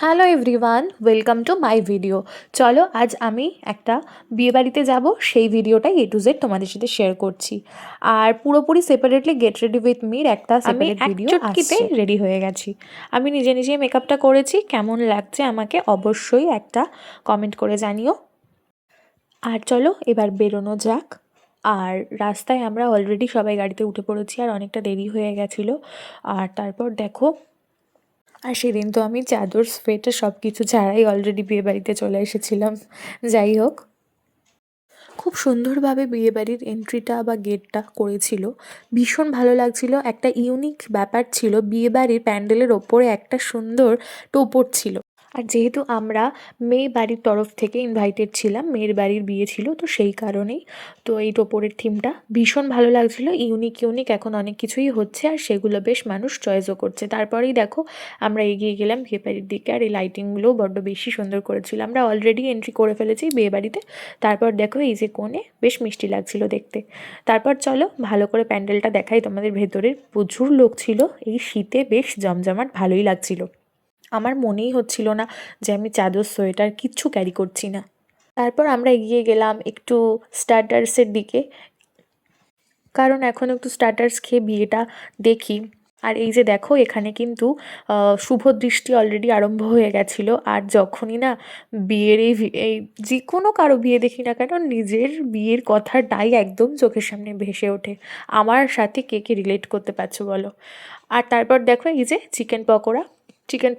Hello everyone, welcome to my video. চলো আজ আমি একটা বিয়েবাড়িতে যাব, সেই ভিডিওটাই A to Z তোমাদের সাথে শেয়ার করছি। আর পুরোপুরি separately get ready with Mir একটা সেপারেট ভিডিও আসছে। রেডি হয়ে গেছি, আমি নিজে নিজেই মেকআপটা করেছি। কেমন লাগছে আমাকে অবশ্যই একটা কমেন্ট করে জানিও। আর চলো এবার বেরোনো যাক। আর রাস্তায় আমরা অলরেডি সবাই গাড়িতে উঠে পড়েছি, আর অনেকটা দেরি হয়ে গেছিলো। আর তারপর দেখো, আর সেদিন তো আমি চাদর সোয়েটার সব কিছু ছাড়াই অলরেডি বিয়েবাড়িতে চলে এসেছিলাম। যাই হোক, খুব সুন্দরভাবে বিয়েবাড়ির এন্ট্রিটা বা গেটটা করেছিল, ভীষণ ভালো লাগছিল। একটা ইউনিক ব্যাপার ছিল, বিয়েবাড়ির প্যান্ডেলের ওপরে একটা সুন্দর টোপর ছিল। আর যেহেতু আমরা মেয়ে বাড়ির তরফ থেকে ইনভাইটেড ছিলাম, মেয়ের বাড়ির বিয়ে ছিল, তো সেই কারণেই তো এই টোপরের থিমটা ভীষণ ভালো লাগছিল। ইউনিক ইউনিক এখন অনেক কিছুই হচ্ছে, আর সেগুলো বেশ মানুষ চয়েসও করছে। তারপরেই দেখো আমরা এগিয়ে গেলাম বিয়েবাড়ির দিকে, আর এই লাইটিংগুলোও বড্ড বেশি সুন্দর করেছিল। আমরা অলরেডি এন্ট্রি করে ফেলেছি বিয়েবাড়িতে। তারপর দেখো এই যে কোণে, বেশ মিষ্টি লাগছিল দেখতে। তারপর চলো ভালো করে প্যান্ডেলটা দেখাই তোমাদের। ভেতরের প্রচুর লোক ছিল, এই শীতে বেশ জমজমাট, ভালোই লাগছিল। আমার মনেই হচ্ছিল না যে আমি চাদর সোয়েটার কিচ্ছু ক্যারি করছি না। তারপর আমরা এগিয়ে গেলাম একটু স্টার্টার্সের দিকে, কারণ এখন একটু স্টার্টার্স খেয়ে বিয়েটা দেখি। আর এই যে দেখো, এখানে কিন্তু শুভ দৃষ্টি অলরেডি আরম্ভ হয়ে গেছিলো। আর যখনই না বিয়ের এই যে কোনো কারো বিয়ে দেখি না কেন, নিজের বিয়ের কথাটাই একদম চোখের সামনে ভেসে ওঠে। আমার সাথে কে কে রিলেট করতে পারছো বলো। আর তারপর দেখো এই যে চিকেন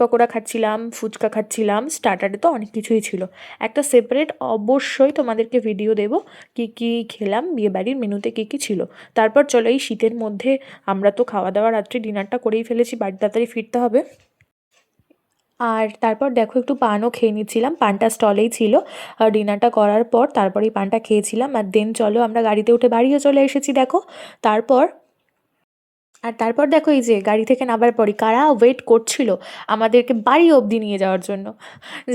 পকোড়া খাচ্ছিলাম, ফুচকা খাচ্ছিলাম, স্টার্টারে তো অনেক কিছুই ছিল। একটা সেপারেট অবশ্যই তোমাদেরকে ভিডিও দেবো কী কী খেলাম, বিয়েবাড়ির মেনুতে কী কী ছিল। তারপর চলো, এই শীতের মধ্যে আমরা তো খাওয়া দাওয়া রাত্রে ডিনারটা করেই ফেলেছি, বাড়ি তাড়াতাড়ি ফিরতে হবে। আর তারপর দেখো একটু পানও খেয়ে নিচ্ছিলাম, পানটা স্টলেই ছিল। ডিনারটা করার পর তারপরেই পানটা খেয়েছিলাম। আর দেন চলো আমরা গাড়িতে উঠে বাড়িও চলে এসেছি দেখো। তারপর তারপর দেখো এই যে গাড়ি থেকে নামার পরই কারা ওয়েট করছিল আমাদেরকে বাড়ি অবধি নিয়ে যাওয়ার জন্য।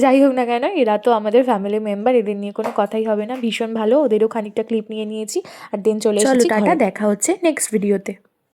যাই হোক না কেন, এরা তো আমাদের ফ্যামিলি মেম্বার, এদের নিয়ে কোনো কথাই হবে না। ভীষণ ভালো, ওদেরও খানিকটা ক্লিপ নিয়ে নিয়েছি। আর দেন চলে এসেছি। টাটা, দেখা হচ্ছে নেক্সট ভিডিওতে।